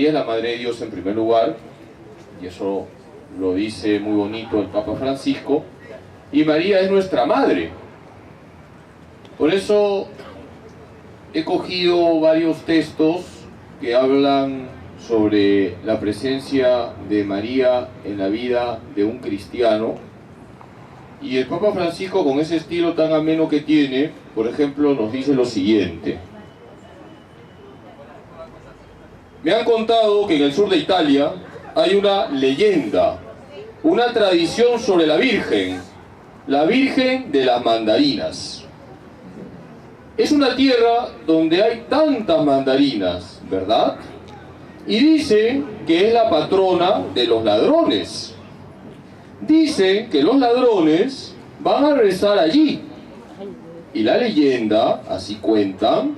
María es la Madre de Dios en primer lugar, y eso lo dice muy bonito el Papa Francisco, y María es nuestra Madre. Por eso he cogido varios textos que hablan sobre la presencia de María en la vida de un cristiano, y el Papa Francisco, con ese estilo tan ameno que tiene, por ejemplo, nos dice lo siguiente. Me han contado que en el sur de Italia hay una leyenda, una tradición sobre la Virgen de las mandarinas. Es una tierra donde hay tantas mandarinas, ¿verdad? Y dicen que es la patrona de los ladrones. Dicen que los ladrones van a rezar allí. Y la leyenda, así cuentan,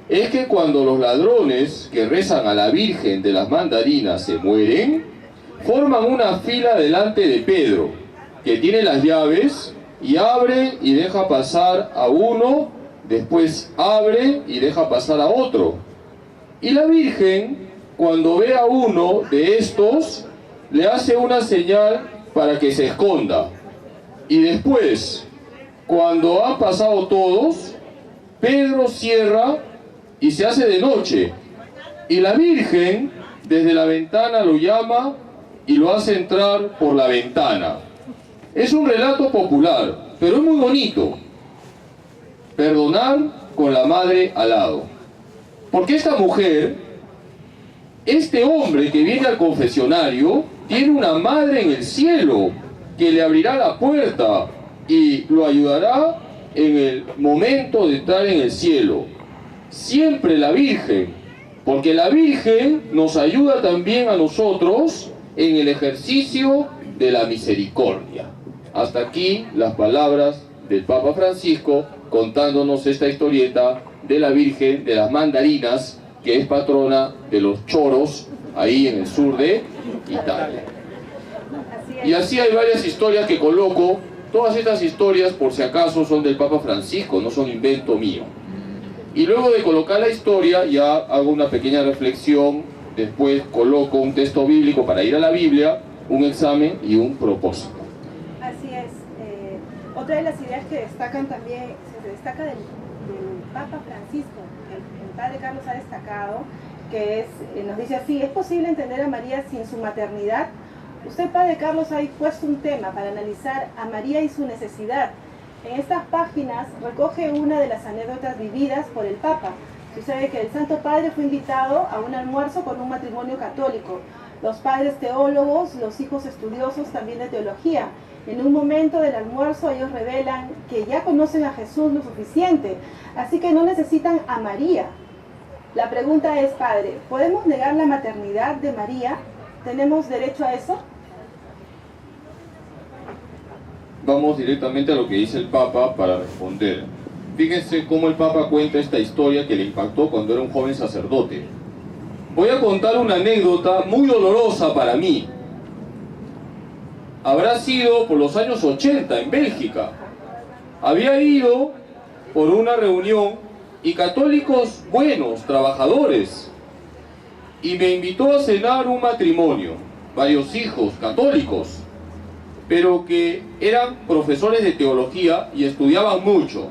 es que cuando los ladrones que rezan a la Virgen de las mandarinas se mueren, forman una fila delante de Pedro, que tiene las llaves, y abre y deja pasar a uno, después abre y deja pasar a otro. Y la Virgen, cuando ve a uno de estos, le hace una señal para que se esconda. Y después, cuando han pasado todos, Pedro cierra y se hace de noche. Y la Virgen, desde la ventana, lo llama y lo hace entrar por la ventana. Es un relato popular, pero es muy bonito. Perdonar con la madre al lado. Porque esta mujer, este hombre que viene al confesionario, tiene una madre en el cielo que le abrirá la puerta y lo ayudará en el momento de estar en el cielo. Siempre la Virgen, porque la Virgen nos ayuda también a nosotros en el ejercicio de la misericordia. Hasta aquí las palabras del Papa Francisco contándonos esta historieta de la Virgen de las mandarinas, que es patrona de los choros ahí en el sur de Italia. Y así hay varias historias que coloco. Todas estas historias, por si acaso, son del Papa Francisco, no son invento mío. Y luego de colocar la historia, ya hago una pequeña reflexión, después coloco un texto bíblico para ir a la Biblia, un examen y un propósito. Así es. Otra de las ideas que destacan también, se destaca del Papa Francisco, el Padre Carlos ha destacado, que es, nos dice así: ¿es posible entender a María sin su maternidad? Usted, Padre Carlos, ha puesto un tema para analizar a María y su necesidad. En estas páginas recoge una de las anécdotas vividas por el Papa. Sucede que el Santo Padre fue invitado a un almuerzo con un matrimonio católico. Los padres teólogos, los hijos estudiosos también de teología. En un momento del almuerzo ellos revelan que ya conocen a Jesús lo suficiente, así que no necesitan a María. La pregunta es, Padre, ¿podemos negar la maternidad de María? ¿Tenemos derecho a eso? Vamos directamente a lo que dice el Papa para responder. Fíjense cómo el Papa cuenta esta historia que le impactó cuando era un joven sacerdote. Voy a contar una anécdota muy dolorosa para mí. Habrá sido por los años 80 en Bélgica. Había ido por una reunión y católicos buenos, trabajadores, y me invitó a cenar un matrimonio, varios hijos católicos, pero que eran profesores de teología y estudiaban mucho.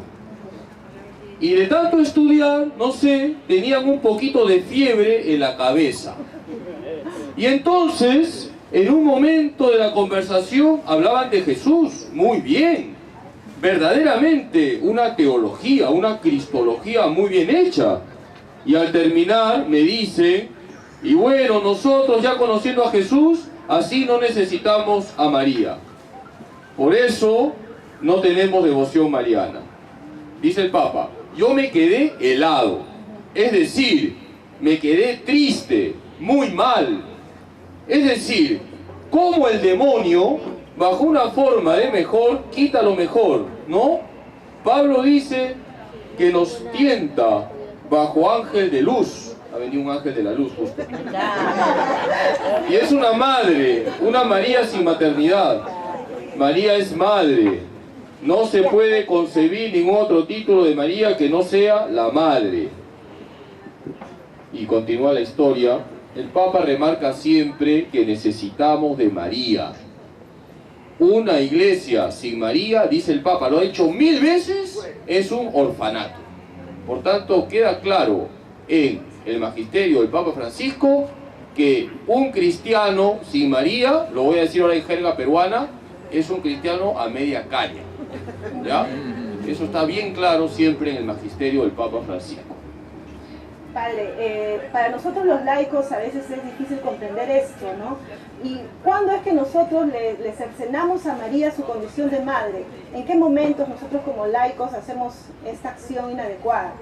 Y de tanto estudiar, no sé, tenían un poquito de fiebre en la cabeza. Y entonces, en un momento de la conversación, hablaban de Jesús, muy bien, verdaderamente una teología, una cristología muy bien hecha. Y al terminar me dice: y bueno, nosotros ya conociendo a Jesús, así no necesitamos a María. Por eso no tenemos devoción mariana. Dice el Papa: yo me quedé helado, es decir, me quedé triste, muy mal. Es decir, como el demonio, bajo una forma de mejor, quita lo mejor, ¿no? Pablo dice que nos tienta bajo ángel de luz. Ha venido un ángel de la luz justo. Y es una madre, una María sin maternidad. María es madre. No se puede concebir ningún otro título de María que no sea la madre. Y continúa la historia. el Papa remarca siempre que necesitamos de María. Una iglesia sin María, dice el Papa, lo ha dicho 1000 veces, es un orfanato. Por tanto, queda claro en el magisterio del Papa Francisco que un cristiano sin María, lo voy a decir ahora en jerga peruana, es un cristiano a media caña. ¿Ya? Eso está bien claro siempre en el magisterio del Papa Francisco. Padre, para nosotros los laicos a veces es difícil comprender esto, ¿no? ¿Y cuándo es que nosotros le cercenamos a María su condición de madre? ¿En qué momentos nosotros como laicos hacemos esta acción inadecuada?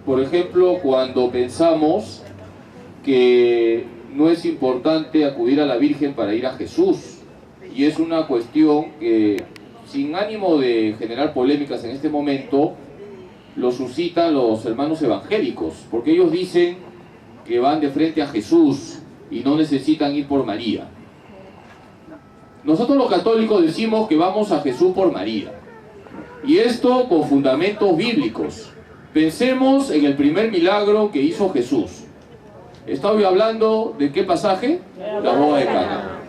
Por ejemplo, cuando pensamos que no es importante acudir a la Virgen para ir a Jesús, y es una cuestión que, sin ánimo de generar polémicas en este momento, lo suscitan los hermanos evangélicos, porque ellos dicen que van de frente a Jesús y no necesitan ir por María. Nosotros los católicos decimos que vamos a Jesús por María, y esto con fundamentos bíblicos. Pensemos en el primer milagro que hizo Jesús. Estoy hablando de ¿qué pasaje? La boda de Cana.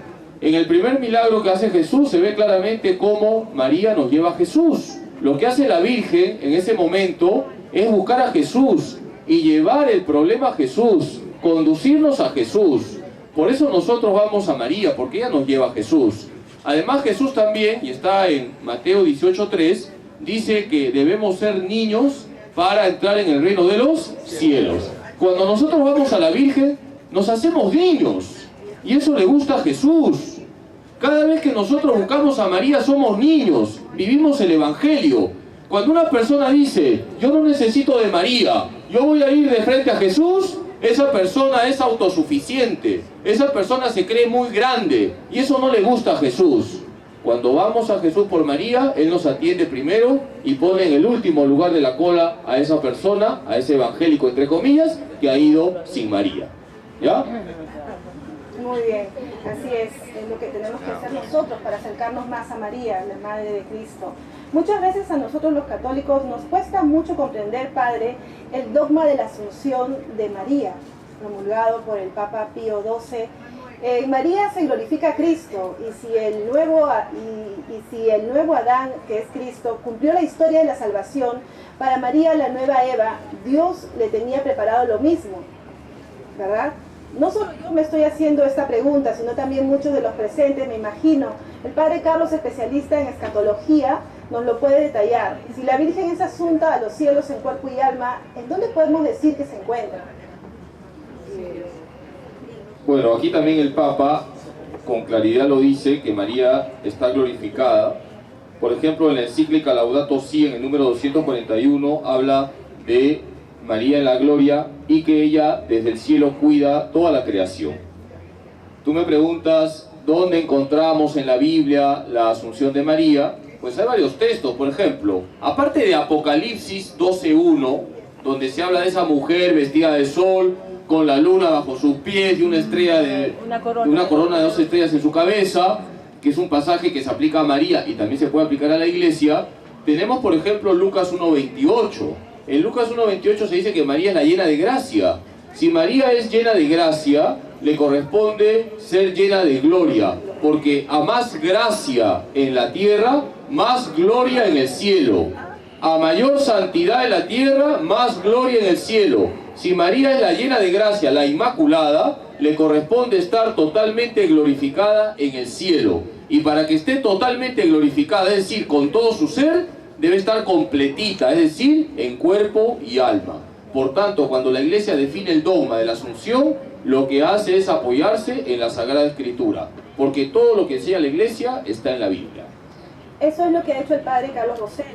En el primer milagro que hace Jesús se ve claramente cómo María nos lleva a Jesús. Lo que hace la Virgen en ese momento es buscar a Jesús y llevar el problema a Jesús, conducirnos a Jesús. Por eso nosotros vamos a María, porque ella nos lleva a Jesús. Además Jesús también, y está en Mateo 18:3, dice que debemos ser niños para entrar en el reino de los cielos. Cuando nosotros vamos a la Virgen, nos hacemos niños. Y eso le gusta a Jesús. Cada vez que nosotros buscamos a María somos niños, vivimos el Evangelio. Cuando una persona dice, yo no necesito de María, yo voy a ir de frente a Jesús, esa persona es autosuficiente, esa persona se cree muy grande, y eso no le gusta a Jesús. Cuando vamos a Jesús por María, Él nos atiende primero y pone en el último lugar de la cola a esa persona, a ese evangélico entre comillas, que ha ido sin María. ¿Ya? Muy bien, así es lo que tenemos que hacer nosotros para acercarnos más a María, la Madre de Cristo. Muchas veces a nosotros los católicos nos cuesta mucho comprender, Padre, el dogma de la Asunción de María, promulgado por el Papa Pío XII. María se glorifica a Cristo, y si el nuevo Adán, que es Cristo, cumplió la historia de la salvación, para María, la nueva Eva, Dios le tenía preparado lo mismo, ¿verdad? No solo yo me estoy haciendo esta pregunta, sino también muchos de los presentes, me imagino. El Padre Carlos, especialista en escatología, nos lo puede detallar. Si la Virgen es asunta a los cielos en cuerpo y alma, ¿en dónde podemos decir que se encuentra? Bueno, aquí también el Papa con claridad lo dice, que María está glorificada. Por ejemplo, en la encíclica Laudato Si, en el número 241, habla de María en la gloria y que ella desde el cielo cuida toda la creación. Tú me preguntas, ¿dónde encontramos en la Biblia la Asunción de María? Pues hay varios textos, por ejemplo, aparte de Apocalipsis 12:1, donde se habla de esa mujer vestida de sol, con la luna bajo sus pies y una corona de 12 estrellas en su cabeza, que es un pasaje que se aplica a María y también se puede aplicar a la iglesia. Tenemos, por ejemplo, Lucas 1:28. En Lucas 1:28 se dice que María es la llena de gracia. Si María es llena de gracia, le corresponde ser llena de gloria, porque a más gracia en la tierra, más gloria en el cielo. A mayor santidad en la tierra, más gloria en el cielo. Si María es la llena de gracia, la inmaculada, le corresponde estar totalmente glorificada en el cielo. Y para que esté totalmente glorificada, es decir, con todo su ser, debe estar completita, es decir, en cuerpo y alma. Por tanto, cuando la Iglesia define el dogma de la Asunción, lo que hace es apoyarse en la Sagrada Escritura, porque todo lo que enseña la Iglesia está en la Biblia. Eso es lo que ha hecho el Padre Carlos Rosell.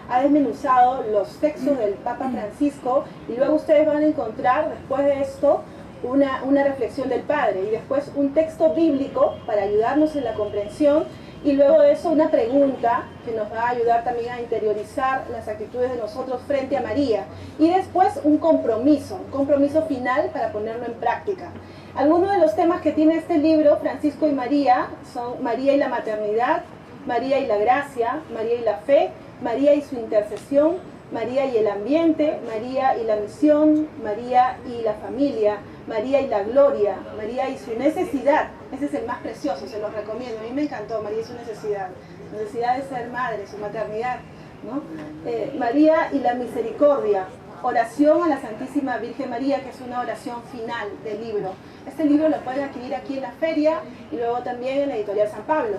Ha desmenuzado los textos del Papa Francisco, y luego ustedes van a encontrar, después de esto, una reflexión del Padre, y después un texto bíblico para ayudarnos en la comprensión, y luego de eso una pregunta que nos va a ayudar también a interiorizar las actitudes de nosotros frente a María, y después un compromiso final para ponerlo en práctica. Algunos de los temas que tiene este libro, Francisco y María, son María y la maternidad, María y la gracia, María y la fe, María y su intercesión, María y el ambiente, María y la misión, María y la familia, María y la gloria, María y su necesidad. Ese es el más precioso, se los recomiendo. A mí me encantó María y su necesidad de ser madre, su maternidad, ¿no? María y la misericordia, oración a la Santísima Virgen María, que es una oración final del libro. Este libro lo pueden adquirir aquí en la feria y luego también en la editorial San Pablo.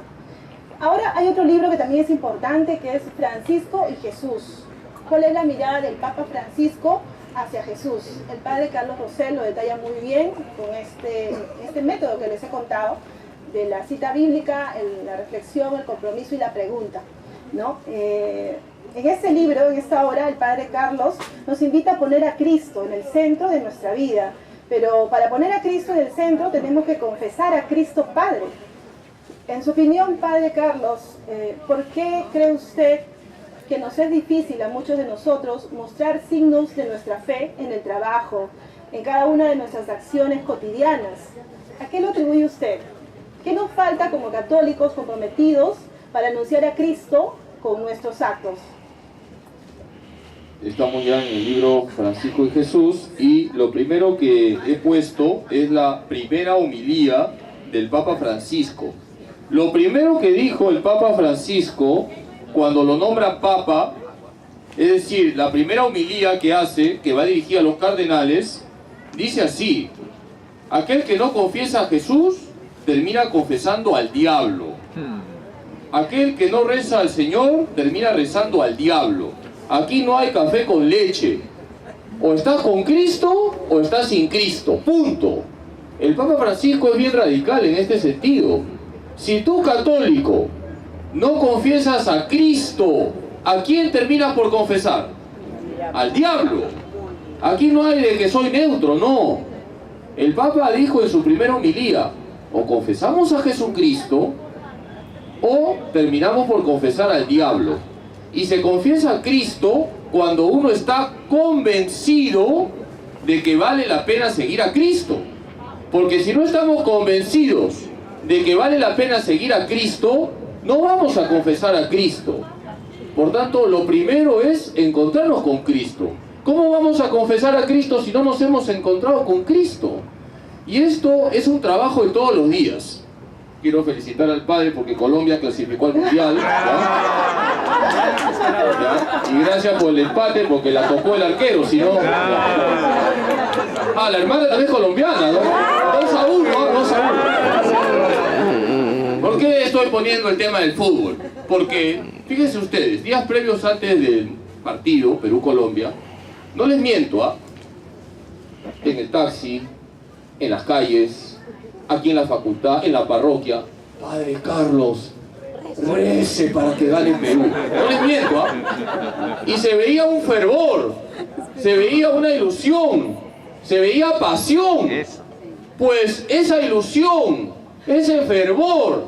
Ahora hay otro libro que también es importante, que es Francisco y Jesús. ¿Cuál es la mirada del Papa Francisco hacia Jesús? El padre Carlos Rosell lo detalla muy bien con este método que les he contado, de la cita bíblica, la reflexión, el compromiso y la pregunta, ¿no? En este libro, en esta obra, el padre Carlos nos invita a poner a Cristo en el centro de nuestra vida. Pero para poner a Cristo en el centro tenemos que confesar a Cristo Padre. En su opinión, padre Carlos, ¿por qué cree usted que nos es difícil a muchos de nosotros mostrar signos de nuestra fe en el trabajo, en cada una de nuestras acciones cotidianas? ¿A qué lo atribuye usted? ¿Qué nos falta como católicos comprometidos para anunciar a Cristo con nuestros actos? Estamos ya en el libro Francisco y Jesús, y lo primero que he puesto es la primera homilía del Papa Francisco. Lo primero que dijo el Papa Francisco cuando lo nombra Papa, es decir, la primera homilía que hace, que va dirigida a los cardenales, dice así: aquel que no confiesa a Jesús termina confesando al diablo. Aquel que no reza al Señor termina rezando al diablo. Aquí no hay café con leche. O estás con Cristo o estás sin Cristo. Punto. El Papa Francisco es bien radical en este sentido. Si tú, católico, no confiesas a Cristo, ¿a quién terminas por confesar? Al diablo. Aquí no hay de que soy neutro, no. El Papa dijo en su primera homilía: o confesamos a Jesucristo o terminamos por confesar al diablo. Y se confiesa a Cristo cuando uno está convencido de que vale la pena seguir a Cristo. Porque si no estamos convencidos de que vale la pena seguir a Cristo, no vamos a confesar a Cristo. Por tanto, lo primero es encontrarnos con Cristo. ¿Cómo vamos a confesar a Cristo si no nos hemos encontrado con Cristo? Y esto es un trabajo de todos los días. Quiero felicitar al padre porque Colombia clasificó al mundial, ¿ya? Y gracias por el empate porque la tocó el arquero, si no... Ah, la hermana también es colombiana, ¿no? 2-1, 2-1. ¿Por qué estoy poniendo el tema del fútbol? Porque, fíjense ustedes, días previos antes del partido Perú-Colombia, no les miento, en el taxi, en las calles, aquí en la facultad, en la parroquia: padre Carlos, rece para que gane Perú. No les miento, Y se veía un fervor, se veía una ilusión, se veía pasión. Pues esa ilusión, ese fervor,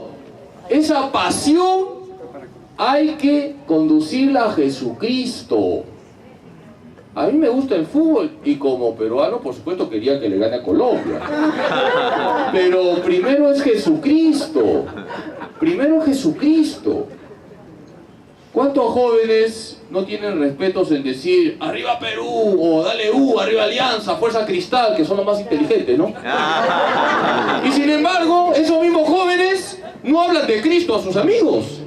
esa pasión, hay que conducirla a Jesucristo. A mí me gusta el fútbol y como peruano, por supuesto, quería que le gane a Colombia. Pero primero es Jesucristo. Primero Jesucristo. ¿Cuántos jóvenes no tienen respetos en decir arriba Perú, o dale arriba Alianza, Fuerza Cristal, que son los más inteligentes, ¿no? Y sin embargo, esos mismos jóvenes no hablan de Cristo a sus amigos.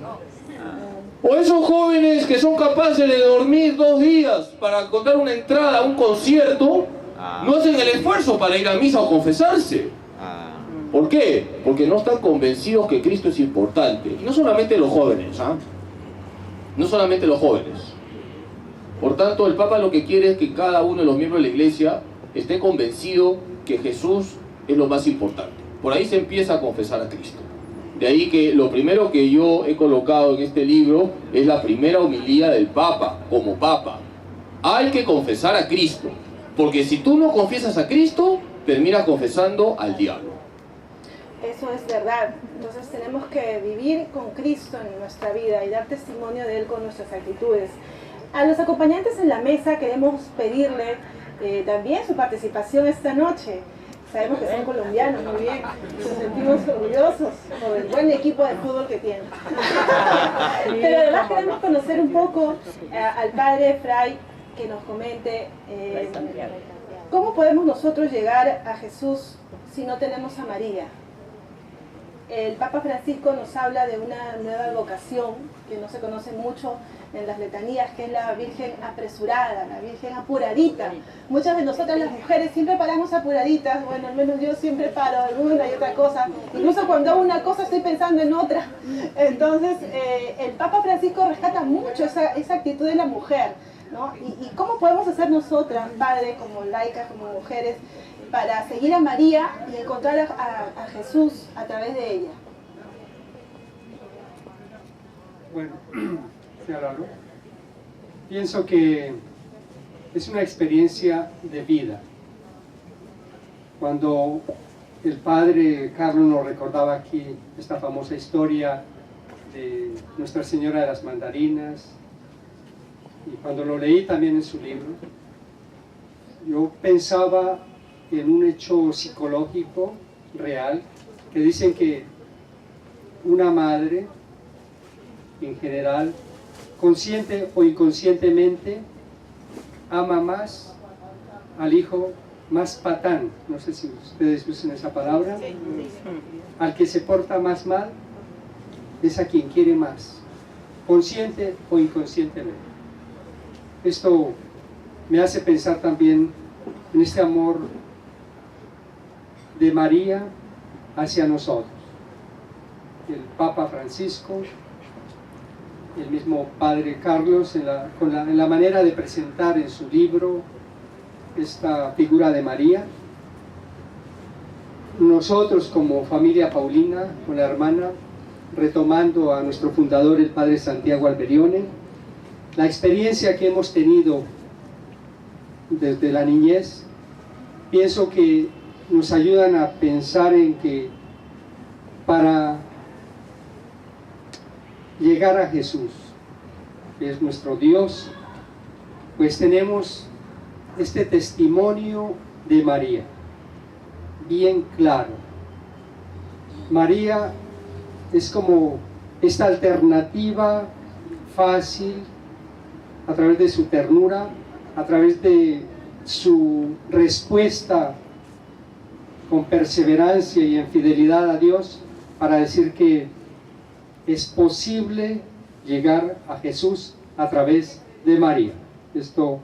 O esos jóvenes que son capaces de dormir 2 días para encontrar una entrada a un concierto, no hacen el esfuerzo para ir a misa o confesarse. ¿Por qué? Porque no están convencidos que Cristo es importante. Y no solamente los jóvenes, no solamente los jóvenes. Por tanto, el Papa lo que quiere es que cada uno de los miembros de la Iglesia esté convencido que Jesús es lo más importante. Por ahí se empieza a confesar a Cristo. De ahí que lo primero que yo he colocado en este libro es la primera homilía del Papa, como Papa. Hay que confesar a Cristo, porque si tú no confiesas a Cristo, terminas confesando al diablo. Eso es verdad. Entonces tenemos que vivir con Cristo en nuestra vida y dar testimonio de Él con nuestras actitudes. A los acompañantes en la mesa queremos pedirle también su participación esta noche. sabemos que son colombianos, muy bien, nos sentimos orgullosos por el buen equipo de fútbol que tienen. Pero además queremos conocer un poco al padre Fray, que nos comente cómo podemos nosotros llegar a Jesús si no tenemos a María. El Papa Francisco nos habla de una nueva vocación que no se conoce mucho en las letanías, que es la Virgen apresurada, la Virgen apuradita. Muchas de nosotras las mujeres siempre paramos apuraditas, bueno, al menos yo siempre paro en una y otra cosa, incluso cuando hago una cosa estoy pensando en otra. Entonces el Papa Francisco rescata mucho esa actitud de la mujer, ¿no? Y cómo podemos hacer nosotras, padres, como laicas, como mujeres, para seguir a María y encontrar a Jesús a través de ella. Bueno, pienso que es una experiencia de vida. Cuando el padre Carlos nos recordaba aquí esta famosa historia de Nuestra Señora de las Mandarinas, y cuando lo leí también en su libro, yo pensaba en un hecho psicológico real, que dicen que una madre, en general, consciente o inconscientemente, ama más al hijo más patán, no sé si ustedes usan esa palabra, al que se porta más mal, es a quien quiere más, consciente o inconscientemente. Esto me hace pensar también en este amor de María hacia nosotros. El Papa Francisco, el mismo Padre Carlos, en la manera de presentar en su libro esta figura de María. Nosotros como familia Paulina, con la hermana, retomando a nuestro fundador, el Padre Santiago Alberione, la experiencia que hemos tenido desde la niñez, pienso que nos ayudan a pensar en que para llegar a Jesús, que es nuestro Dios, pues tenemos este testimonio de María, bien claro. María es como esta alternativa fácil, a través de su ternura, a través de su respuesta con perseverancia y en fidelidad a Dios, para decir que es posible llegar a Jesús a través de María. Esto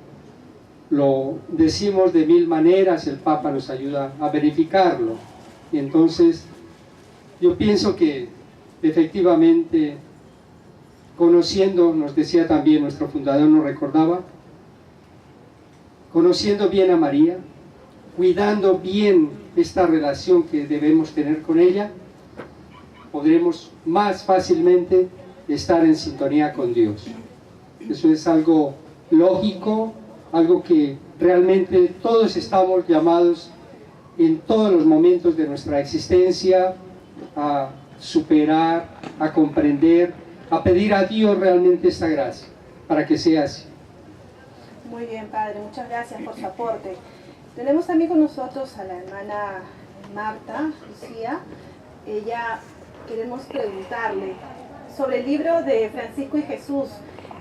lo decimos de mil maneras, el Papa nos ayuda a verificarlo. Y entonces yo pienso que efectivamente, conociendo, nos decía también nuestro fundador, nos recordaba, conociendo bien a María, cuidando bien esta relación que debemos tener con ella, podremos más fácilmente estar en sintonía con Dios. Eso es algo lógico, algo que realmente todos estamos llamados en todos los momentos de nuestra existencia a superar, a comprender, a pedir a Dios realmente esta gracia, para que sea así. Muy bien, Padre, muchas gracias por su aporte. Tenemos también con nosotros a la hermana Marta Lucía. Ella, queremos preguntarle sobre el libro de Francisco y Jesús.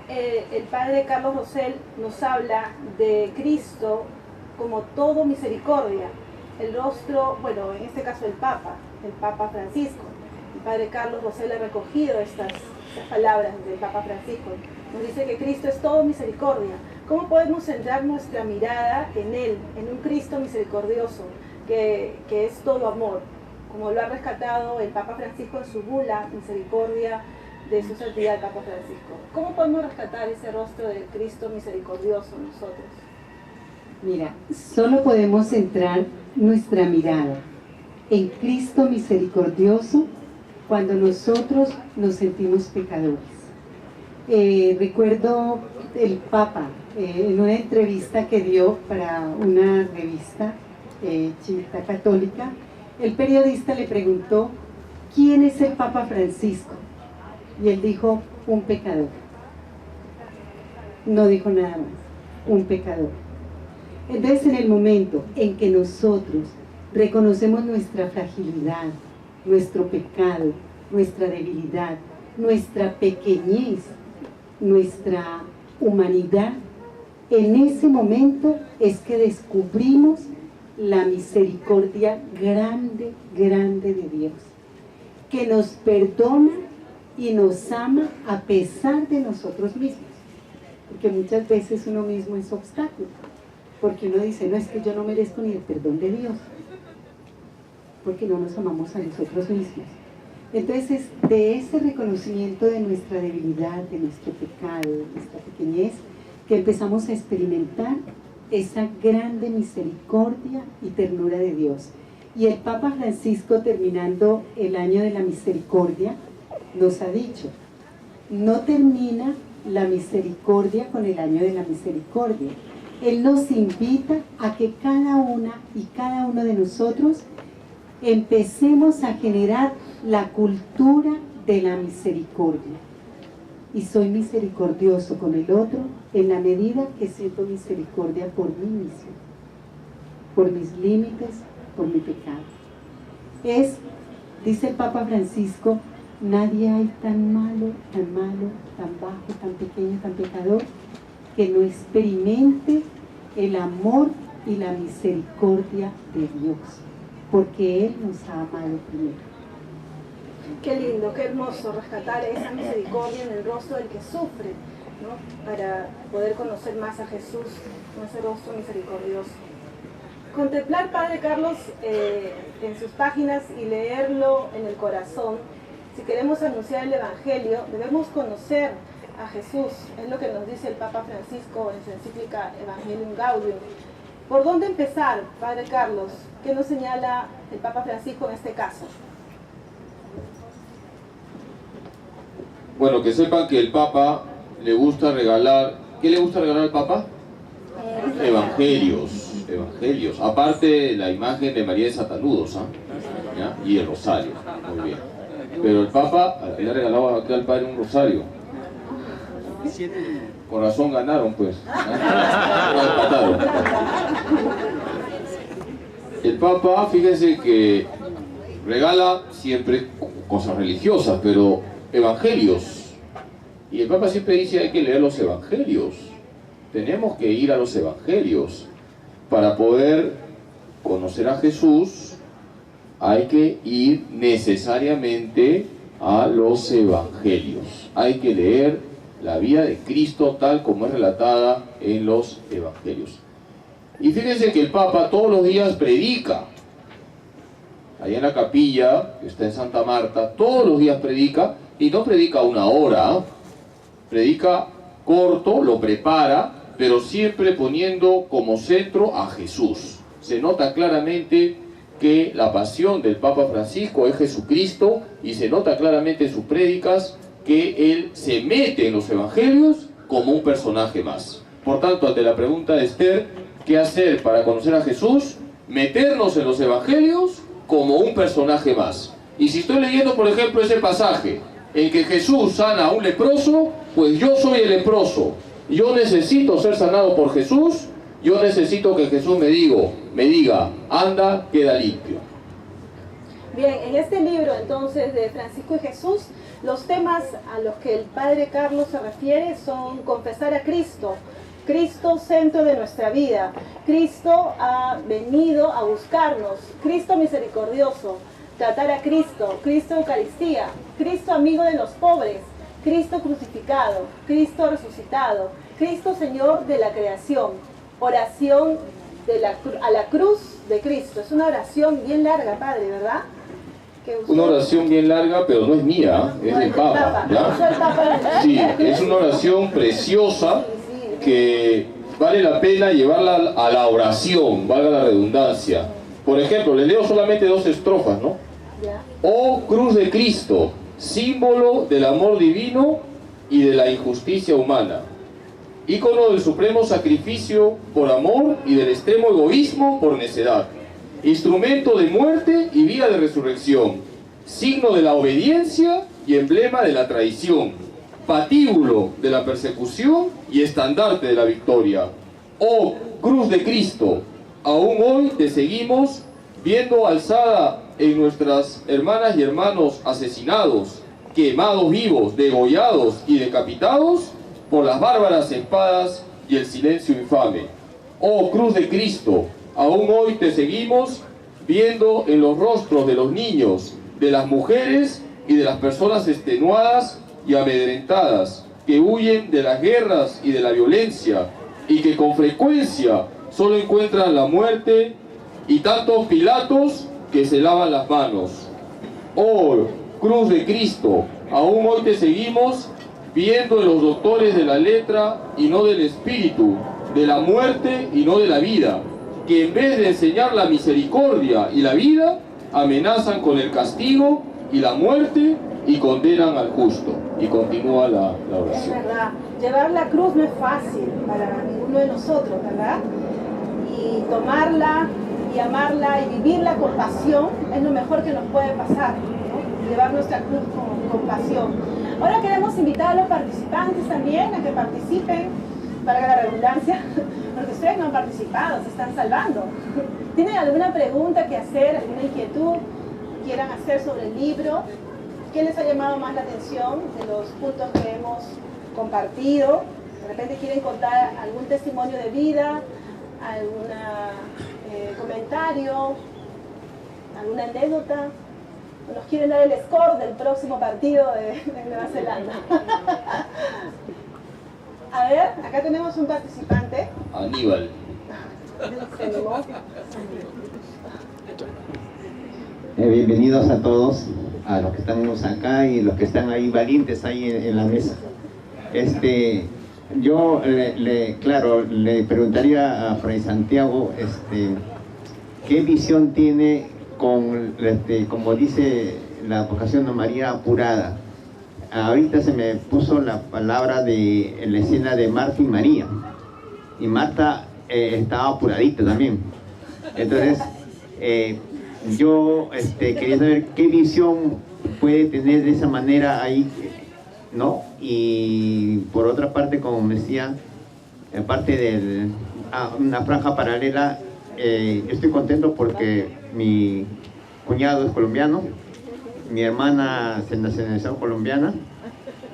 El Padre Carlos Rosell nos habla de Cristo como todo misericordia. El rostro, bueno, en este caso el Papa Francisco. El Padre Carlos Rosell ha recogido estas palabras del Papa Francisco. Nos dice que Cristo es todo misericordia. ¿Cómo podemos centrar nuestra mirada en Él, en un Cristo misericordioso, que es todo amor? Como lo ha rescatado el Papa Francisco en su bula, Misericordia, de su santidad el Papa Francisco. ¿Cómo podemos rescatar ese rostro del Cristo misericordioso nosotros? Mira, solo podemos centrar nuestra mirada en Cristo misericordioso cuando nosotros nos sentimos pecadores. Recuerdo el Papa en una entrevista que dio para una revista chiita católica, el periodista le preguntó ¿quién es el Papa Francisco? Y él dijo, un pecador. No dijo nada más, un pecador. Entonces, en el momento en que nosotros reconocemos nuestra fragilidad, nuestro pecado, nuestra debilidad, nuestra pequeñez, nuestra humanidad, en ese momento es que descubrimos la misericordia grande, grande de Dios, que nos perdona y nos ama a pesar de nosotros mismos, porque muchas veces uno mismo es obstáculo, porque uno dice, no, es que yo no merezco ni el perdón de Dios, porque no nos amamos a nosotros mismos. Entonces, de ese reconocimiento de nuestra debilidad, de nuestro pecado, de nuestra pequeñez, que empezamos a experimentar esa grande misericordia y ternura de Dios. Y el Papa Francisco, terminando el año de la misericordia, nos ha dicho, no termina la misericordia con el año de la misericordia. Él nos invita a que cada una y cada uno de nosotros empecemos a generar la cultura de la misericordia. Y soy misericordioso con el otro en la medida que siento misericordia por mí mismo, por mis límites, por mi pecado. Dice el Papa Francisco, nadie hay tan malo, tan bajo, tan pequeño, tan pecador, que no experimente el amor y la misericordia de Dios, porque Él nos ha amado primero. Qué lindo, qué hermoso rescatar esa misericordia en el rostro del que sufre, ¿no? Para poder conocer más a Jesús con ese rostro misericordioso. Contemplar, Padre Carlos, en sus páginas y leerlo en el corazón. Si queremos anunciar el Evangelio, debemos conocer a Jesús. Es lo que nos dice el Papa Francisco en su encíclica Evangelium Gaudium. ¿Por dónde empezar, Padre Carlos? ¿Qué nos señala el Papa Francisco en este caso? Bueno, que sepan que el Papa le gusta regalar... ¿Qué le gusta regalar al Papa? Evangelios. Aparte, la imagen de María de Satanudos, ¿ya? Y el rosario. Muy bien. Pero el Papa le ha regalado acá al Padre un rosario. Con razón ganaron, pues. Empataron. El Papa, fíjense que regala siempre cosas religiosas, pero evangelios. Y el Papa siempre dice, hay que leer los evangelios. Tenemos que ir a los evangelios. Para poder conocer a Jesús, hay que ir necesariamente a los evangelios. Hay que leer la vida de Cristo tal como es relatada en los evangelios. Y fíjense que el Papa todos los días predica. Allá en la capilla, que está en Santa Marta, todos los días predica, y no predica una hora, predica corto, lo prepara, pero siempre poniendo como centro a Jesús. Se nota claramente que la pasión del Papa Francisco es Jesucristo, y se nota claramente en sus prédicas que él se mete en los evangelios como un personaje más. Por tanto, ante la pregunta de Esther, ¿qué hacer para conocer a Jesús? Meternos en los evangelios como un personaje más. Y si estoy leyendo, por ejemplo, ese pasaje en que Jesús sana a un leproso, pues yo soy el leproso. Yo necesito ser sanado por Jesús. Yo necesito que Jesús me diga, anda, queda limpio. Bien, en este libro entonces de Francisco y Jesús, los temas a los que el Padre Carlos se refiere son confesar a Cristo, Cristo centro de nuestra vida, Cristo ha venido a buscarnos, Cristo misericordioso, tratar a Cristo, Cristo Eucaristía, Cristo amigo de los pobres, Cristo crucificado, Cristo resucitado, Cristo Señor de la creación, oración a la cruz de Cristo. Es una oración bien larga, Padre, ¿verdad? Una oración bien larga, pero no es mía, es del Papa, ¿ya? Sí, es una oración preciosa que vale la pena llevarla a la oración, valga la redundancia. Por ejemplo, les leo solamente 2 estrofas, ¿no? Oh cruz de Cristo, símbolo del amor divino y de la injusticia humana, ícono del supremo sacrificio por amor y del extremo egoísmo por necedad, instrumento de muerte y vía de resurrección, signo de la obediencia y emblema de la traición, patíbulo de la persecución y estandarte de la victoria. Oh cruz de Cristo, aún hoy te seguimos viendo alzada en nuestras hermanas y hermanos asesinados, quemados vivos, degollados y decapitados por las bárbaras espadas y el silencio infame. Oh cruz de Cristo, aún hoy te seguimos viendo en los rostros de los niños, de las mujeres y de las personas extenuadas y amedrentadas que huyen de las guerras y de la violencia y que con frecuencia solo encuentran la muerte, y tantos Pilatos que se lavan las manos. Oh cruz de Cristo, aún hoy te seguimos viendo en los doctores de la letra y no del espíritu, de la muerte y no de la vida, que en vez de enseñar la misericordia y la vida, amenazan con el castigo y la muerte y condenan al justo. Y continúa la oración. Es verdad, llevar la cruz no es fácil para ninguno de nosotros, ¿verdad? Y tomarla y amarla y vivirla con pasión es lo mejor que nos puede pasar, ¿no? Llevar nuestra cruz con pasión. Ahora queremos invitar a los participantes también a que participen, valga la redundancia, porque ustedes no han participado, se están salvando. ¿Tienen alguna pregunta que hacer, alguna inquietud que quieran hacer sobre el libro? ¿Qué les ha llamado más la atención de los puntos que hemos compartido? De repente quieren contar algún testimonio de vida, algún comentario, alguna anécdota. Nos quieren dar el score del próximo partido de Nueva Zelanda. A ver, acá tenemos un participante. Aníbal. Se animó. Bienvenidos a todos, a los que estamos acá y los que están ahí valientes ahí en la mesa. Yo le preguntaría a Fray Santiago qué visión tiene con, como dice la vocación de María apurada. Ahorita se me puso la palabra de la escena de Marta y María, y Marta estaba apuradita también. Entonces yo quería saber qué visión puede tener de esa manera ahí, ¿no? Y por otra parte, como decía, aparte de una franja paralela, yo estoy contento porque mi cuñado es colombiano, mi hermana se nacionalizó colombiana,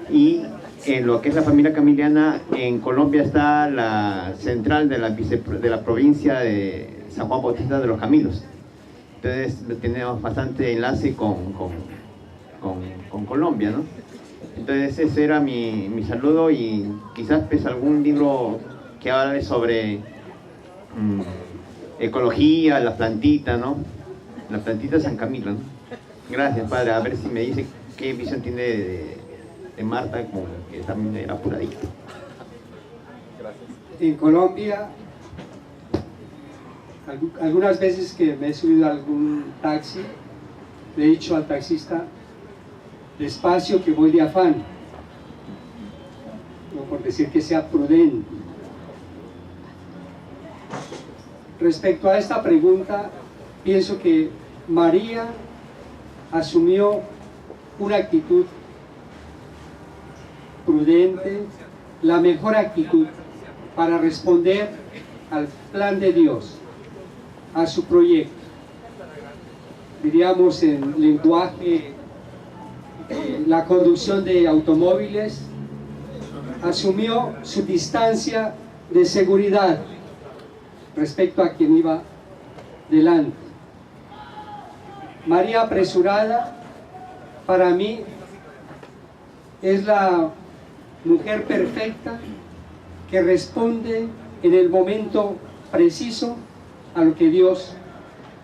y en lo que es la familia camiliana, en Colombia está la central de la provincia de San Juan Bautista de los Camilos. Entonces tenemos bastante enlace con Colombia, ¿no? Entonces ese era mi saludo, y quizás pues algún libro que hable sobre ecología, la plantita, ¿no? La plantita de San Camilo, ¿no? Gracias, padre. A ver si me dice qué visión tiene de Marta, como que también era apuradita. En Colombia, algunas veces que me he subido a algún taxi, le he dicho al taxista: despacio que voy de afán, no por decir que sea prudente. Respecto a esta pregunta, pienso que María asumió una actitud prudente, la mejor actitud para responder al plan de Dios, a su proyecto. Diríamos en lenguaje, la conducción de automóviles, asumió su distancia de seguridad respecto a quien iba delante. María apresurada, para mí, es la mujer perfecta que responde en el momento preciso a lo que Dios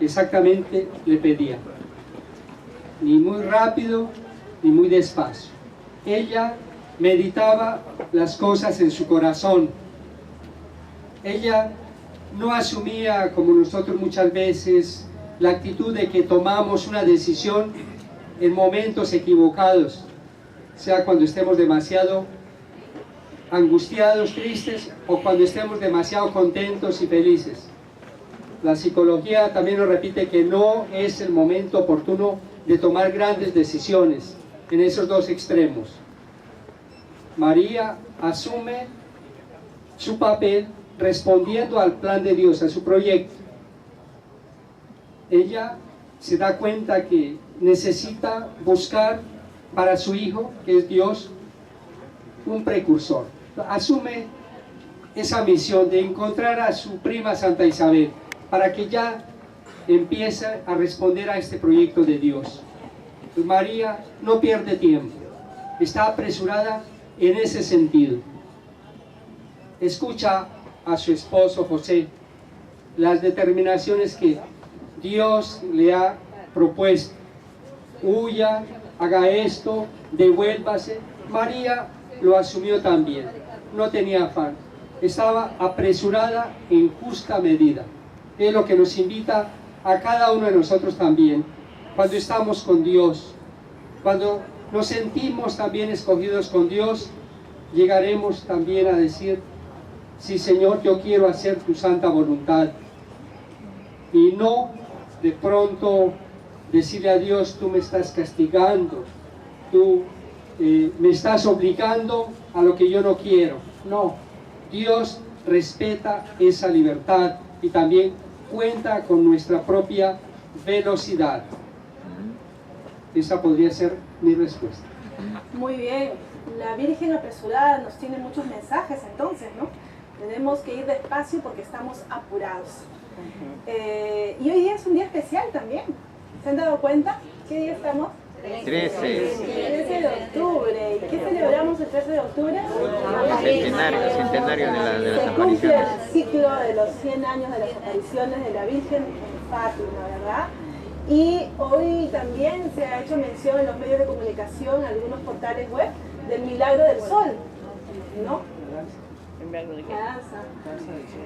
exactamente le pedía. Ni muy rápido, ni muy despacio. Ella meditaba las cosas en su corazón. Ella no asumía, como nosotros muchas veces, la actitud de que tomamos una decisión en momentos equivocados, sea cuando estemos demasiado angustiados, tristes, o cuando estemos demasiado contentos y felices. La psicología también nos repite que no es el momento oportuno de tomar grandes decisiones en esos dos extremos. María asume su papel respondiendo al plan de Dios, a su proyecto. ella se da cuenta que necesita buscar para su hijo, que es Dios, un precursor. Asume esa misión de encontrar a su prima Santa Isabel para que ya empiece a responder a este proyecto de Dios. María no pierde tiempo, está apresurada en ese sentido. Escucha a su esposo José las determinaciones que Dios le ha propuesto. Huya, haga esto, devuélvase. María lo asumió también, no tenía afán, estaba apresurada en justa medida. Es lo que nos invita a cada uno de nosotros también, cuando estamos con Dios, cuando nos sentimos también escogidos con Dios, llegaremos también a decir: sí, Señor, yo quiero hacer tu santa voluntad. Y no de pronto decirle a Dios: tú me estás castigando, tú me estás obligando a lo que yo no quiero. No, Dios respeta esa libertad y también cuenta con nuestra propia velocidad. Esa podría ser mi respuesta. Muy bien, la Virgen apresurada nos tiene muchos mensajes entonces, ¿no? Tenemos que ir despacio porque estamos apurados. Y hoy día es un día especial también. ¿Se han dado cuenta? ¿Qué día estamos? 13 de octubre. ¿Y qué celebramos el 13 de octubre? Centenario de las Se cumple apariciones. el ciclo de los 100 años de las apariciones de la Virgen en Fátima, ¿verdad? Y hoy también se ha hecho mención en los medios de comunicación, en algunos portales web, del milagro del sol, ¿no?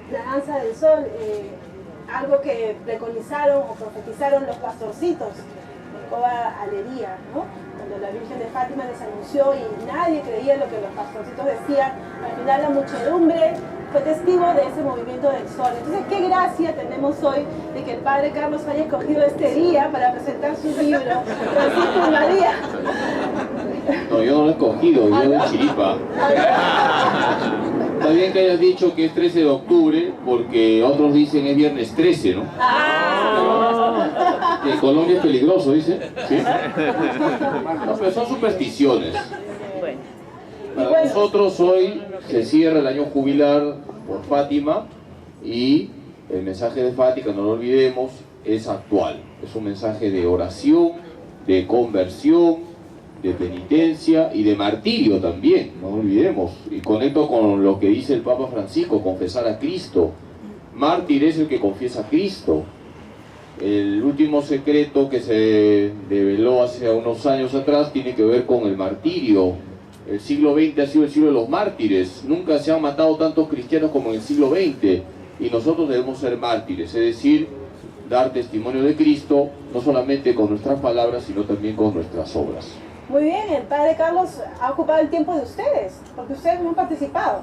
La danza del sol, algo que preconizaron o profetizaron los pastorcitos en Cova Alegría, ¿no? Cuando la Virgen de Fátima les anunció y nadie creía lo que los pastorcitos decían, al final la muchedumbre fue testigo de ese movimiento del sol. Entonces, qué gracia tenemos hoy de que el Padre Carlos haya escogido este día para presentar su libro, Francisco y María. No, yo no lo he escogido, yo de chiripa. Está bien que hayas dicho que es 13 de octubre, porque otros dicen es viernes 13, ¿no? En Colombia es peligroso, dice. ¿Sí? No, pero son supersticiones. Para nosotros hoy se cierra el año jubilar por Fátima y el mensaje de Fátima, no lo olvidemos, es actual. Es un mensaje de oración, de conversión, de penitencia y de martirio también, no olvidemos. Y conecto con lo que dice el Papa Francisco, confesar a Cristo. Mártir es el que confiesa a Cristo. El último secreto que se develó hace unos años atrás tiene que ver con el martirio. El siglo XX ha sido el siglo de los mártires. Nunca se han matado tantos cristianos como en el siglo XX. Y nosotros debemos ser mártires, es decir, dar testimonio de Cristo, no solamente con nuestras palabras, sino también con nuestras obras. Muy bien, el Padre Carlos ha ocupado el tiempo de ustedes, porque ustedes no han participado.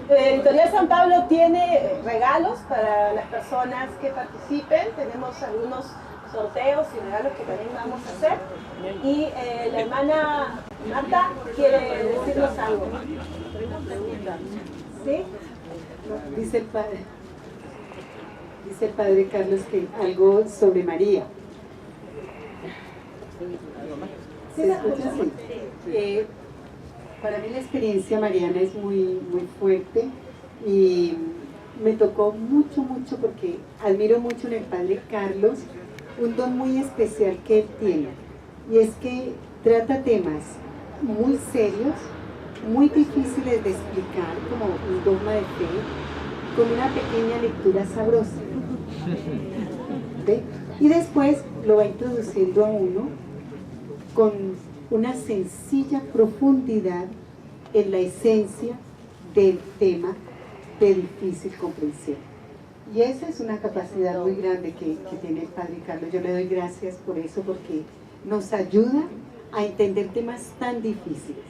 Editorial San Pablo tiene regalos para las personas que participen. Tenemos algunos sorteos y regalos que también vamos a hacer. Y la hermana Marta quiere decirnos algo. ¿Sí? Dice el padre Carlos que algo sobre María. ¿Se escucha así? Para mí la experiencia mariana es muy fuerte y me tocó mucho porque admiro mucho en el padre Carlos un don muy especial que él tiene, y es que trata temas muy serios, muy difíciles de explicar, como un dogma de fe, con una pequeña lectura sabrosa. ¿Ve? Y después lo va introduciendo a uno con una sencilla profundidad en la esencia del tema de difícil comprensión. Y esa es una capacidad muy grande que tiene el Padre Carlos. Yo le doy gracias por eso, porque nos ayuda a entender temas tan difíciles.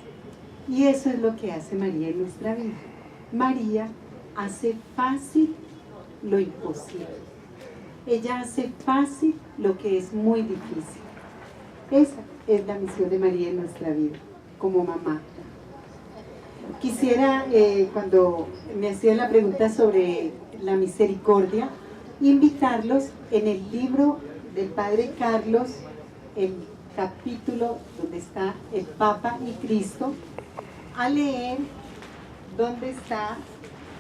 Y eso es lo que hace María en nuestra vida. María hace fácil lo imposible. Ella hace fácil lo que es muy difícil. Esa es la misión de María en nuestra vida, como mamá. Quisiera, cuando me hacían la pregunta sobre la misericordia, invitarlos en el libro del Padre Carlos, el capítulo donde está el Papa y Cristo, a leer donde está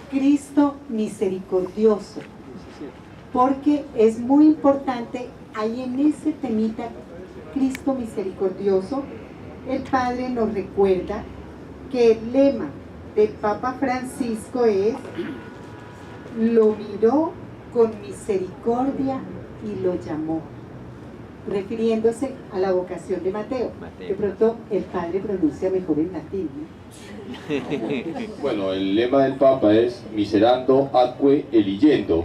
Cristo misericordioso, porque es muy importante. Ahí en ese temita, Cristo misericordioso, el Padre nos recuerda que el lema del Papa Francisco es: lo miró con misericordia y lo llamó, refiriéndose a la vocación de Mateo. De pronto el Padre pronuncia mejor en latín, ¿no? Bueno, el lema del Papa es miserando atque eligiendo,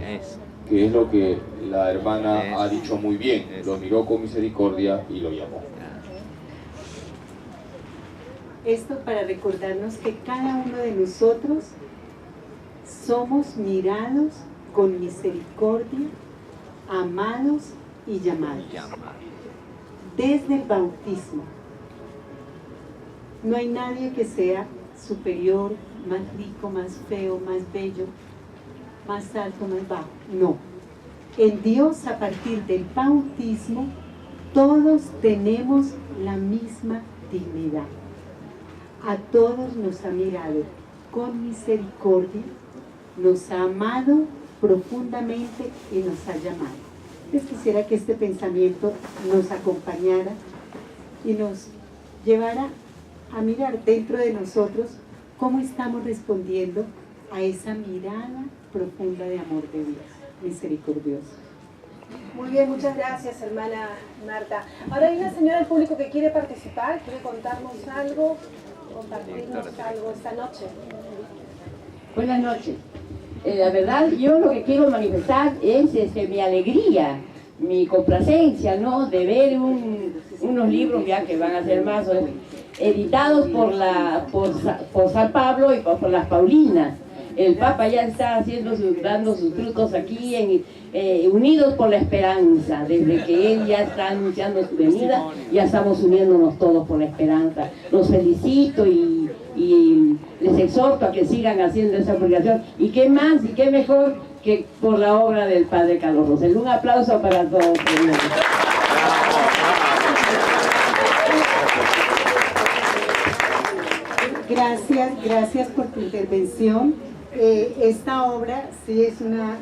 que es lo que la hermana ha dicho muy bien. Lo miró con misericordia y lo llamó. Esto para recordarnos que cada uno de nosotros somos mirados con misericordia, amados y llamados. Desde el bautismo. No hay nadie que sea superior, más rico, más feo, más bello, más alto, más bajo. No. En Dios, a partir del bautismo, todos tenemos la misma dignidad. A todos nos ha mirado con misericordia, nos ha amado profundamente y nos ha llamado. Les quisiera que este pensamiento nos acompañara y nos llevara a mirar dentro de nosotros cómo estamos respondiendo a esa mirada profunda de amor de Dios, misericordioso. Muy bien, muchas gracias, hermana Marta. Ahora hay una señora del público que quiere participar, quiere contarnos algo, compartirnos algo esta noche. Buenas noches. La verdad, yo lo que quiero manifestar es mi alegría, mi complacencia, ¿no? De ver unos libros ya que van a ser más editados por San Pablo y por las Paulinas. El Papa ya está dando sus frutos aquí, unidos por la esperanza. Desde que Él ya está anunciando su venida, ya estamos uniéndonos todos por la esperanza. Los felicito y les exhorto a que sigan haciendo esa publicación. Y qué más y qué mejor que por la obra del Padre Carlos Rosell. Un aplauso para todos. Gracias por tu intervención. Esta obra sí es una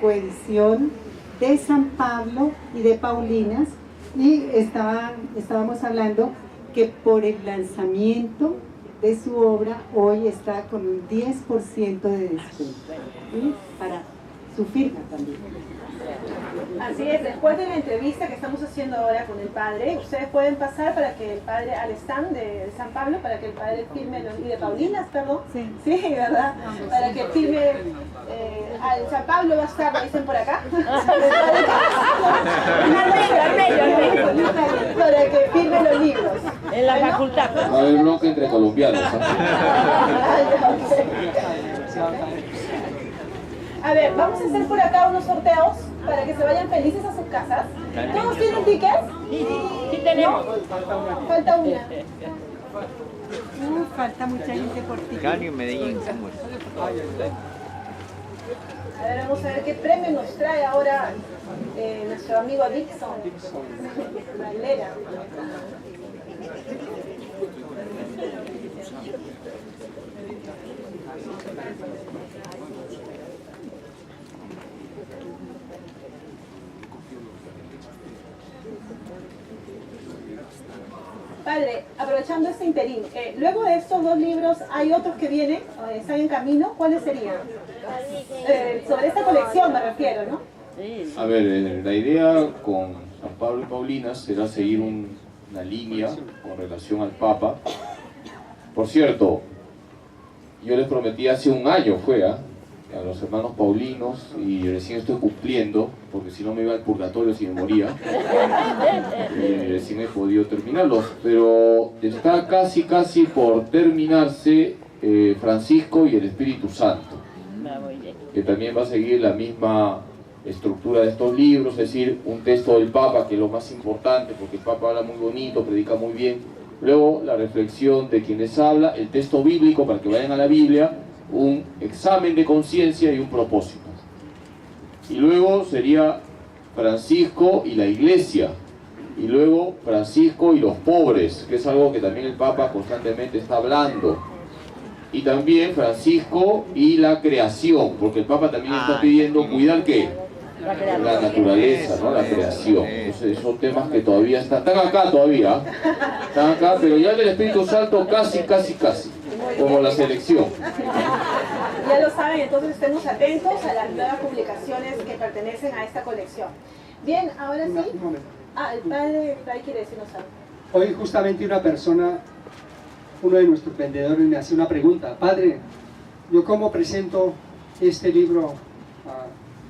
coedición de San Pablo y de Paulinas, y estábamos hablando que por el lanzamiento de su obra hoy está con un 10% de descuento, ¿sí? Para su firma también. Así es, después de la entrevista que estamos haciendo ahora con el padre, ustedes pueden pasar para que el padre, al stand de San Pablo, para que el padre firme, y de Paulinas, perdón, sí, ¿verdad? Para que firme, al San Pablo va a estar, lo dicen por acá, para que firme los libros. En la facultad. Va a haber bloque entre colombianos. A ver, vamos a hacer por acá unos sorteos para que se vayan felices a sus casas. ¿Todos tienen tickets? Sí tenemos. ¿No? Falta una. Falta mucha gente por ti. Cali, Medellín. A ver, vamos a ver qué premio nos trae ahora nuestro amigo Dixon. Valera. Padre, aprovechando este interín, luego de estos dos libros, ¿hay otros que vienen? ¿Están en camino? ¿Cuáles serían? Sobre esta colección me refiero, ¿no? A ver, la idea con San Pablo y Paulinas será seguir una línea con relación al Papa. Por cierto, yo les prometí hace un año, a los hermanos paulinos, y recién estoy cumpliendo, porque si no me iba al purgatorio si me moría, y recién he podido terminarlos, pero está casi por terminarse Francisco y el Espíritu Santo, que también va a seguir la misma estructura de estos libros, es decir, un texto del Papa, que es lo más importante, porque el Papa habla muy bonito, predica muy bien, luego la reflexión de quienes habla, el texto bíblico para que vayan a la Biblia, un examen de conciencia y un propósito. y luego sería Francisco y la Iglesia, y luego Francisco y los pobres, que es algo que también el Papa constantemente está hablando, y también Francisco y la creación, porque el Papa también está pidiendo cuidar ¿qué? La naturaleza, ¿no? La creación. Entonces son temas que todavía están acá todavía, están acá, pero ya del Espíritu Santo casi, como la selección. Ya lo saben, entonces estemos atentos a las nuevas publicaciones que pertenecen a esta colección. Bien, ahora sí. Un momento. El padre quiere decirnos algo. Hoy justamente una persona, uno de nuestros vendedores me hacía una pregunta: padre, ¿yo cómo presento este libro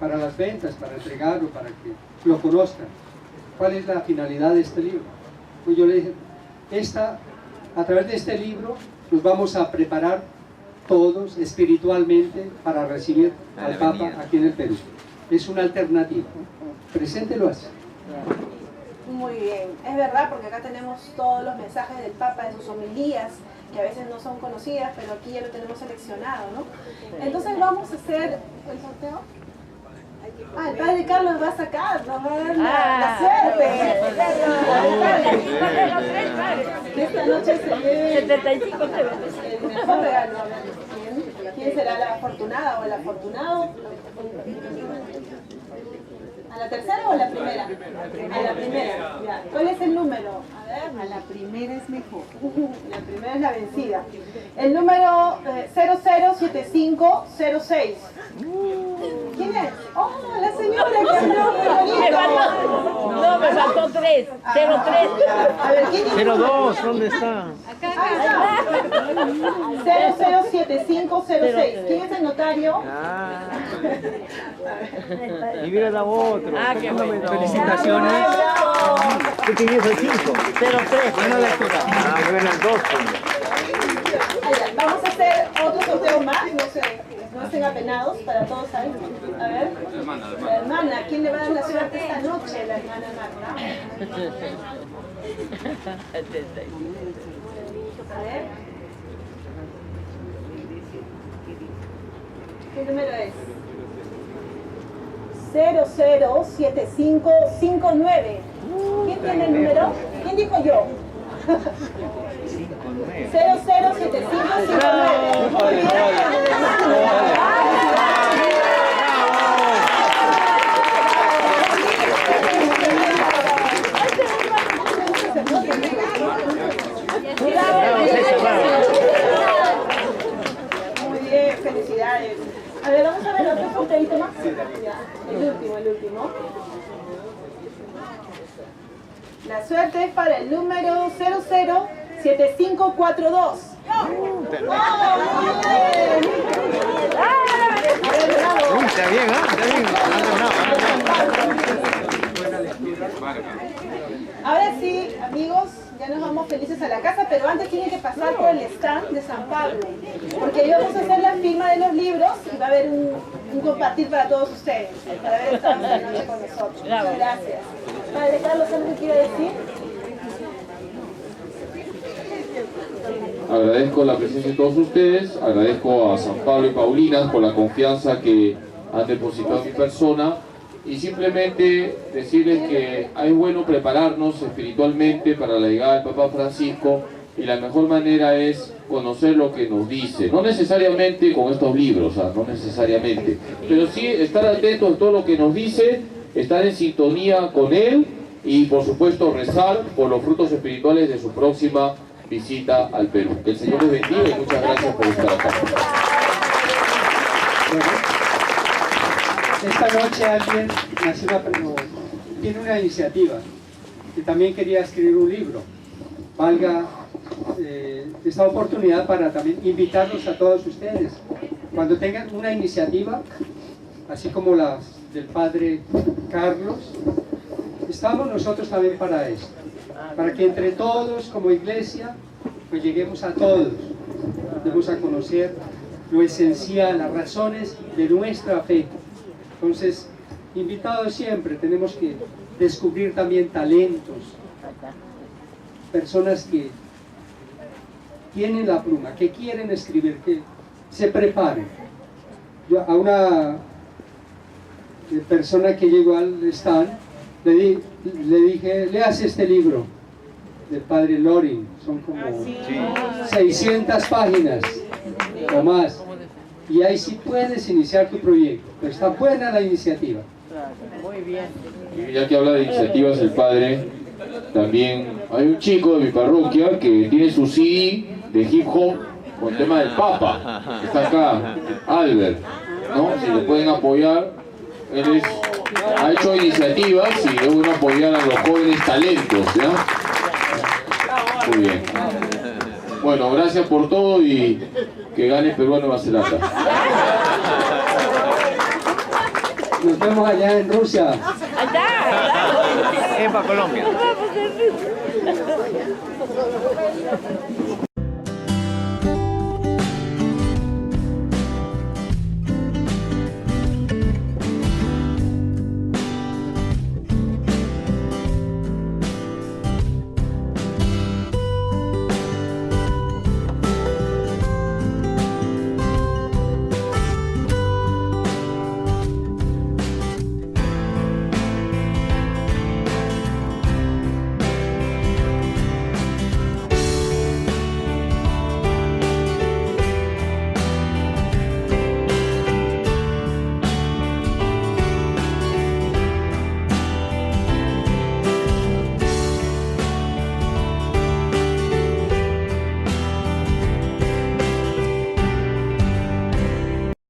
para las ventas, para entregarlo, para que lo conozcan? ¿Cuál es la finalidad de este libro? Pues yo le dije, a través de este libro nos vamos a preparar todos espiritualmente para recibir al Papa aquí en el Perú. Es una alternativa. Preséntelo así. Muy bien, es verdad, porque acá tenemos todos los mensajes del Papa, de sus homilías, que a veces no son conocidas, pero aquí ya lo tenemos seleccionado, ¿no? Entonces vamos a hacer el sorteo. El padre Carlos va a sacar, nos va a dar la suerte. Esta noche se lleve 75 el mejor regalo. ¿Quién será la afortunada o el afortunado? ¿A la tercera o a la primera? A la primera. Ya. ¿Cuál es el número? A ver. A la primera es mejor. La primera es la vencida. El número 007506. ¿Quién es? ¡Oh, la señora que habló bonito! No, me faltó 3. 03. A ver, ¿quién es? 02, ¿dónde está? Acá está. 007506. ¿Quién es el notario? Y mira la otra. Qué bueno. Felicitaciones. ¿Qué tenías el 5? 03. Buena lectura. Yo era el 2. Vamos a hacer otro sorteo más, no estén apenados, para todos saben. A ver, la hermana, ¿quién le va a dar la suerte esta noche? La hermana Magna. A ver. ¿Qué número es? 007559. ¿Quién tiene el número? ¿Quién dijo yo? 007559. Muy bien. Muy bien, felicidades. A ver, vamos a ver otro sorteito más. Ya, el último. La suerte es para el número 007542. Está bien, está bien. Ahora sí, amigos, ya nos vamos felices a la casa, pero antes tienen que pasar por el stand de San Pablo, porque ahí vamos a hacer la firma de los libros y va a haber un compartir para todos ustedes, para haber estado esta noche con nosotros. Muchas gracias. Padre Carlos, ¿algo que quiere decir? Agradezco la presencia de todos ustedes, agradezco a San Pablo y Paulinas por la confianza que han depositado en mi persona, y simplemente decirles que es bueno prepararnos espiritualmente para la llegada del Papa Francisco, y la mejor manera es conocer lo que nos dice, no necesariamente con estos libros, no necesariamente, pero sí estar atentos a todo lo que nos dice, estar en sintonía con él y por supuesto rezar por los frutos espirituales de su próxima visita al Perú. Que el Señor les bendiga y muchas gracias por estar acá. Esta noche alguien tiene una iniciativa que también quería escribir un libro. Valga esta oportunidad para también invitarlos a todos ustedes. Cuando tengan una iniciativa, así como las del padre Carlos, estamos nosotros también para esto. Para que entre todos como iglesia, pues lleguemos a todos. Debemos a conocer lo esencial, las razones de nuestra fe. Entonces, invitados siempre, tenemos que descubrir también talentos, personas que tienen la pluma, que quieren escribir, que se preparen. Yo a una persona que llegó al stand, le dije, leas este libro del padre Loring, son como 600 páginas o más, y ahí sí puedes iniciar tu proyecto, pero está buena la iniciativa. Muy bien. Y ya que habla de iniciativas el padre, también hay un chico de mi parroquia que tiene su CD de hip hop con tema del Papa. Está acá, Albert, ¿no? Si lo pueden apoyar, él ha hecho iniciativas y es bueno apoyar a los jóvenes talentos, ¿ya? Muy bien. Bueno, gracias por todo y que gane Perú a Nueva Zelanda. Nos vemos allá en Rusia. Es para Colombia.